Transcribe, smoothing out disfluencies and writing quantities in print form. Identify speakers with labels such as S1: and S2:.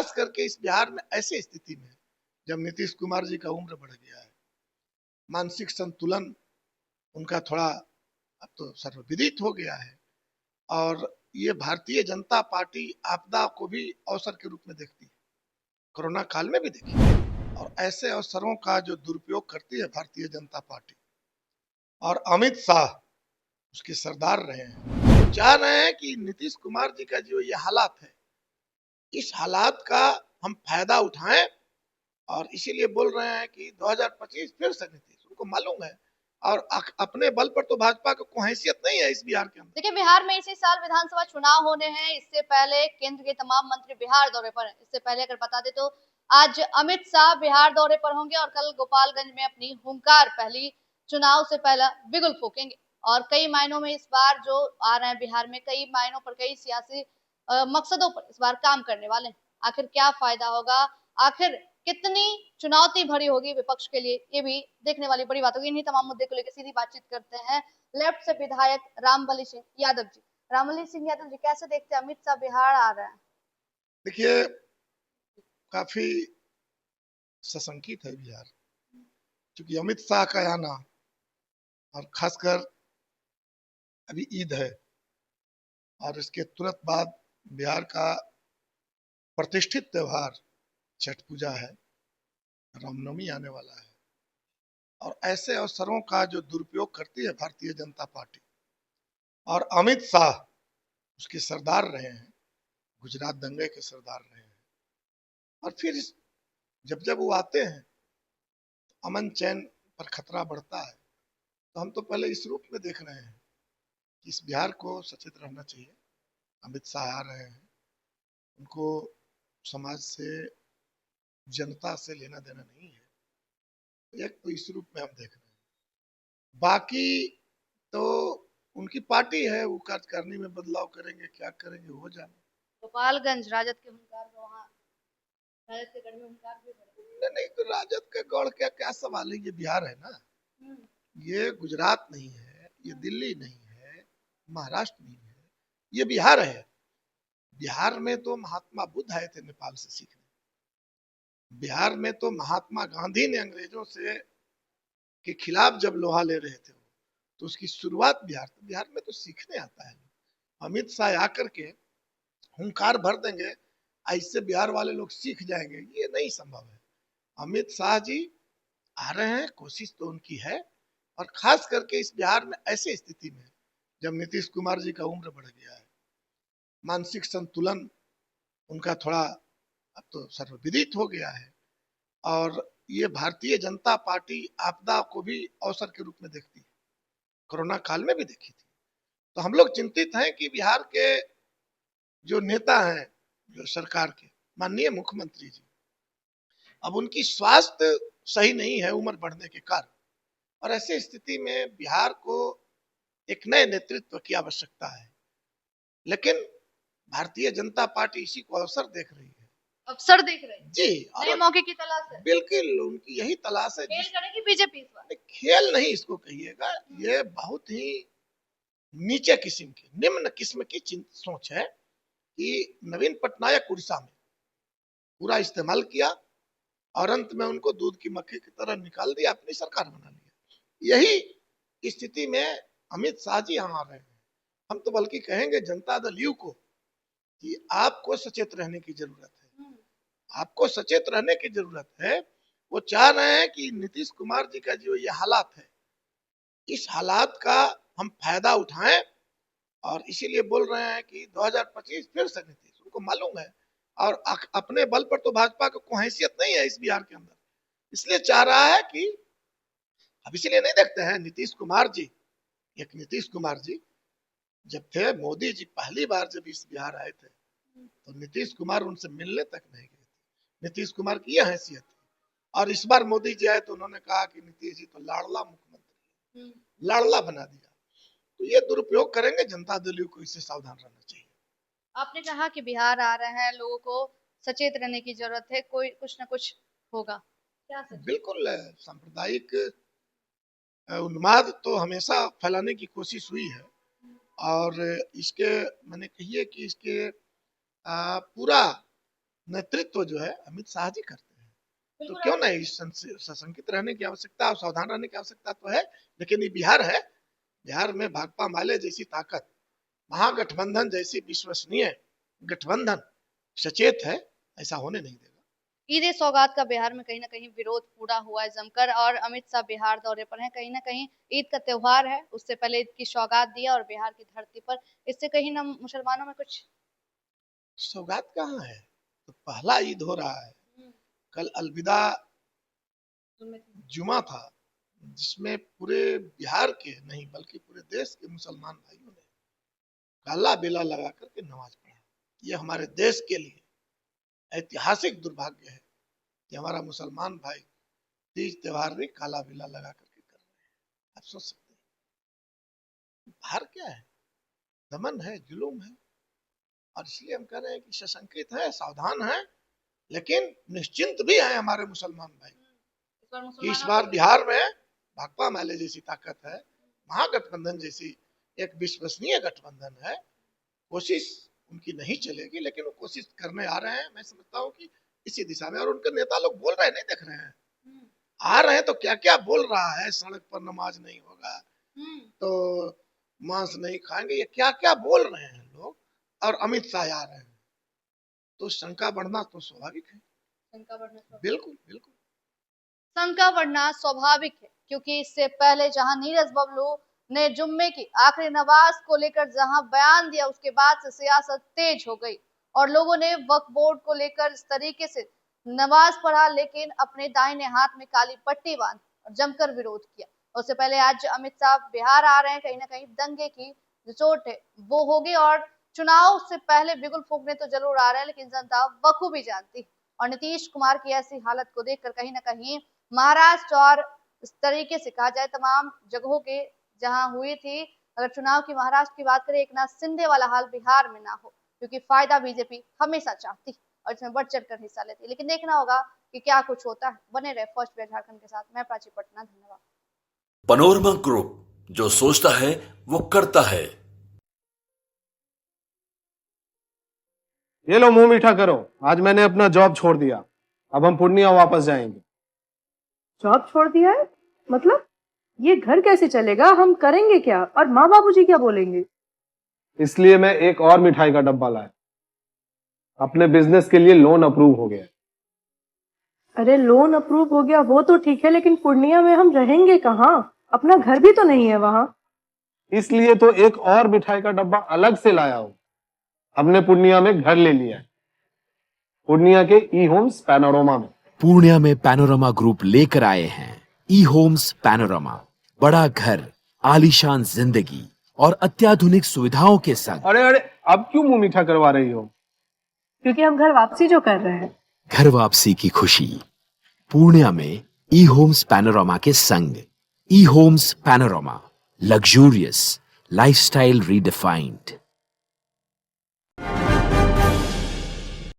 S1: खास करके इस बिहार में ऐसी स्थिति में जब नीतीश कुमार जी का उम्र बढ़ गया है, मानसिक संतुलन उनका थोड़ा अब तो सर्वविदित हो गया है और ये भारतीय जनता पार्टी आपदा को भी अवसर के रूप में देखती है, कोरोना काल में भी देखी है। और ऐसे अवसरों का जो दुरुपयोग करती है भारतीय जनता पार्टी और अमित शाह उसके सरदार रहे हैं, वो चाह रहे हैं कि नीतीश कुमार जी का जो ये हालात है, इस हालात का हम फायदा उठाएं और इसीलिए बोल रहे हैं कि 2025 फिर से नीतीश, उनको मालूम है और अपने बल पर तो भाजपा को कोई हैसियत नहीं है इस बिहार के अंदर।
S2: देखिए, बिहार में इसी साल विधानसभा चुनाव होने हैं। इससे पहले केंद्र के तमाम मंत्री बिहार दौरे पर हैं। इससे पहले अगर बता दें तो आज अमित शाह बिहार दौरे पर होंगे और कल गोपालगंज में अपनी हुंकार पहली चुनाव से पहला बिगुल फूकेंगे। और कई मायनों में इस बार जो आ रहे हैं बिहार में, कई मायनों पर, कई सियासी मकसदों पर इस बार काम करने वाले हैं। आखिर क्या फायदा होगा, आखिर कितनी चुनौती भरी होगी विपक्ष के लिए, ये भी देखने वाली बड़ी बात होगी। इन्हीं तमाम मुद्दे को लेकर सीधी बातचीत करते हैं लेफ्ट से विधायक रामबली सिंह यादव जी। रामबली सिंह यादव जी, कैसे देखते हैं अमित शाह बिहार आ रहे हैं?
S1: देखिए, काफी सशंकित है बिहार, क्योंकि अमित शाह का आना और खासकर अभी ईद है और इसके तुरंत बाद बिहार का प्रतिष्ठित त्योहार छठ पूजा है, रामनवमी आने वाला है और ऐसे अवसरों का जो दुरुपयोग करती है भारतीय जनता पार्टी और अमित शाह उसके सरदार रहे हैं, गुजरात दंगे के सरदार रहे हैं। और फिर जब जब वो आते हैं तो अमन चैन पर खतरा बढ़ता है। तो हम तो पहले इस रूप में देख रहे हैं कि इस बिहार को सचेत रहना चाहिए। अमित शाह आ रहे हैं, उनको समाज से, जनता से लेना देना नहीं है। एक तो इस रूप में हम देख रहे हैं, बाकी तो उनकी पार्टी है, वो कार्यकारिणी में बदलाव करेंगे, क्या करेंगे हो जाने।
S2: गोपालगंज राजद के हुंकार में, वहाँ राजद के गढ़ में हुंकार भी
S1: नहीं नहीं, तो राजद का गढ़ क्या क्या सवाल है, ये बिहार है ना, ये गुजरात नहीं है, ये दिल्ली नहीं है, महाराष्ट्र नहीं है, ये बिहार है। बिहार में तो महात्मा बुद्ध आए थे नेपाल से सीखने, बिहार में तो महात्मा गांधी ने अंग्रेजों से के खिलाफ जब लोहा ले रहे थे तो उसकी शुरुआत बिहार, तो बिहार में तो सीखने आता है। अमित शाह आकर के हुंकार भर देंगे, ऐसे बिहार वाले लोग सीख जाएंगे, ये नहीं संभव है। अमित शाह जी आ रहे हैं, कोशिश तो उनकी है और खास करके इस बिहार में ऐसी स्थिति में जब नीतीश कुमार जी का उम्र बढ़ गया है, मानसिक संतुलन उनका थोड़ा अब तो सर्वविदित हो गया है और ये भारतीय जनता पार्टी आपदा को भी अवसर के रूप में देखती है, कोरोना काल में भी देखी थी। तो हम लोग चिंतित हैं कि बिहार के जो नेता हैं, जो सरकार के माननीय मुख्यमंत्री जी, अब उनकी स्वास्थ्य सही नहीं है उम्र बढ़ने के कारण, और ऐसी स्थिति में बिहार को एक नए नेतृत्व की आवश्यकता है। लेकिन भारतीय जनता पार्टी इसी को अवसर देख रही है,
S2: अवसर देख रहे हैं
S1: जी,
S2: नए मौके की तलाश है।
S1: बिल्कुल उनकी यही तलाश है।
S2: खेल करेगी बीजेपी इस बार?
S1: खेल नहीं इसको कहिएगा, ये बहुत ही नीचे किस्म की, निम्न किस्म की सोच है कि नवीन पटनायक उड़ीसा में पूरा इस्तेमाल किया और अंत में उनको दूध की मक्खी की तरह निकाल दिया, अपनी सरकार बना लिया। यही स्थिति में अमित शाह जी यहाँ आ रहे हैं। हम तो बल्कि कहेंगे जनता दल यू को कि आपको सचेत रहने की जरूरत है, आपको सचेत रहने की जरूरत है। वो चाह रहे हैं कि नीतीश कुमार जी का जो ये हालात है, इस हालात का हम फायदा उठाएं और इसीलिए बोल रहे हैं कि 2025 फिर से नीतीश, उनको मालूम है और अपने बल पर तो भाजपा को कोई हैसियत नहीं है इस बिहार के अंदर, इसलिए चाह रहा है कि अब इसीलिए नहीं देखते हैं नीतीश कुमार जी, एक नीतीश कुमार जी जब थे, मोदी जी पहली बार जब इस बिहार आए थे तो नीतीश कुमार उनसे मिलने तक नहीं गए थे। नीतीश कुमार की यह हैसियत थी और इस बार मोदी जी आए तो उन्होंने कहा कि नीतीश जी तो लाडला मुख्यमंत्री है, लाडला बना दिया। तो ये दुरुपयोग करेंगे, जनता दल को इससे सावधान रहना चाहिए।
S2: आपने कहा कि बिहार आ रहे हैं, लोगों को सचेत रहने की जरूरत है, कोई कुछ ना कुछ होगा, क्या सच?
S1: बिल्कुल, सांप्रदायिक उन्माद तो हमेशा फैलाने की कोशिश हुई है और इसके मैंने कहिए कि इसके पूरा नेतृत्व जो है अमित शाह जी करते हैं। तो क्यों नहीं सशंकित रहने की आवश्यकता और सावधान रहने की आवश्यकता तो है। लेकिन ये बिहार है, बिहार में भाकपा माले जैसी ताकत, महागठबंधन जैसी विश्वसनीय गठबंधन सचेत है, ऐसा होने नहीं देगा।
S2: ईद सौगात का बिहार में कहीं ना कहीं विरोध पूरा हुआ है जमकर, और अमित शाह बिहार दौरे पर हैं। कहीं ना कहीं ईद का त्योहार है, उससे पहले ईद की सौगात दिया और बिहार की धरती पर, इससे कहीं ना मुसलमानों में कुछ
S1: सौगात कहाँ है। तो पहला ईद हो रहा है, कल अलविदा जुमा था, जिसमें पूरे बिहार के नहीं बल्कि पूरे देश के मुसलमान भाइयों ने काला बेला लगा करके नमाज पढ़ा। ये हमारे देश के लिए ऐतिहासिक दुर्भाग्य है कि हमारा मुसलमान भाई तीज त्योहार भी काला बेला लगा करके कर रहे हैं। आप सोच सकते हैं बाहर क्या है, दमन है, जुलूम है। और इसलिए हम कह रहे हैं कि सशंकित है, सावधान है, लेकिन निश्चिंत भी है हमारे मुसलमान भाई कि इस बार बिहार में भाकपा माले जैसी ताकत है, महागठबंधन जैसी एक विश्वसनीय गठबंधन है। कोशिश उनकी नहीं चलेगी, लेकिन वो कोशिश करने आ रहे हैं। मैं समझता हूँ कि इसी दिशा में, और उनके नेता लोग बोल रहे हैं, नहीं देख रहे हैं, आ रहे हैं तो क्या क्या बोल रहा है, सड़क पर नमाज नहीं होगा तो मांस नहीं खाएंगे, ये क्या क्या बोल रहे हैं लोग। और अमित शाह आ रहे हैं, तो शंका बढ़ना तो स्वाभाविक है। बिल्कुल बिल्कुल
S2: शंका बढ़ना स्वाभाविक है, क्योंकि इससे पहले जहां नीरज बबलू ने जुम्मे की आखिरी नमाज को लेकर जहां बयान दिया, उसके बाद से सियासत तेज हो गई और लोगों ने वक्फ बोर्ड को लेकर इस तरीके से नमाज पढ़ा, लेकिन अपने दाहिने हाथ में काली पट्टी बांध और जमकर विरोध किया। उससे पहले आज अमित शाह बिहार आ रहे हैं, कहीं ना कहीं दंगे की जो चोट है वो होगी, और चुनाव से पहले बिगुल फूकने तो जरूर आ रहे हैं, लेकिन जनता बखूबी जानती। और नीतीश कुमार की ऐसी हालत को देखकर कहीं ना कहीं महाराष्ट्र और इस तरीके से कहा जाए तमाम जगहों के जहां हुई थी, अगर चुनाव की महाराष्ट्र की बात करें, एक नाथ शिंदे वाला हाल बिहार में ना हो, क्योंकि फायदा बीजेपी हमेशा चाहती और इसमें बढ़ चढ़ कर हिस्सा लेती। लेकिन देखना होगा कि क्या कुछ होता है। बने रहे फर्स्ट पेज झारखंड के साथ। मैं प्राची पटना, धन्यवाद।
S3: पनोरमा ग्रुप, जो सोचता है वो करता है।
S4: ये लो मुंह मीठा करो, आज मैंने अपना जॉब छोड़ दिया, अब हम पूर्णिया वापस जाएंगे।
S5: जॉब छोड़ दिया है? मतलब ये घर कैसे चलेगा, हम करेंगे क्या, और माँ बाबूजी क्या बोलेंगे?
S4: इसलिए मैं एक और मिठाई का डब्बा लाया, अपने बिजनेस के लिए लोन अप्रूव हो गया।
S5: अरे लोन अप्रूव हो गया वो तो ठीक है, लेकिन पूर्णिया में हम रहेंगे कहाँ? अपना घर भी तो नहीं है वहां।
S4: इसलिए तो एक और मिठाई का डब्बा अलग से लाया हूं। हमने पूर्णिया में घर ले लिया है, पूर्णिया के ई होम्स पैनोरमा में।
S6: पूर्णिया में पैनोरमा ग्रुप लेकर आए हैं ई होम्स पैनोरमा, बड़ा घर, आलीशान जिंदगी और अत्याधुनिक सुविधाओं के संग।
S4: अरे अरे, अब क्यों मुंह मीठा करवा रही हो?
S5: क्योंकि हम घर वापसी जो कर रहे हैं।
S6: घर वापसी की खुशी पूर्णिया में ई होम्स पैनोरमा के संग। E homes panorama, luxurious lifestyle redefined.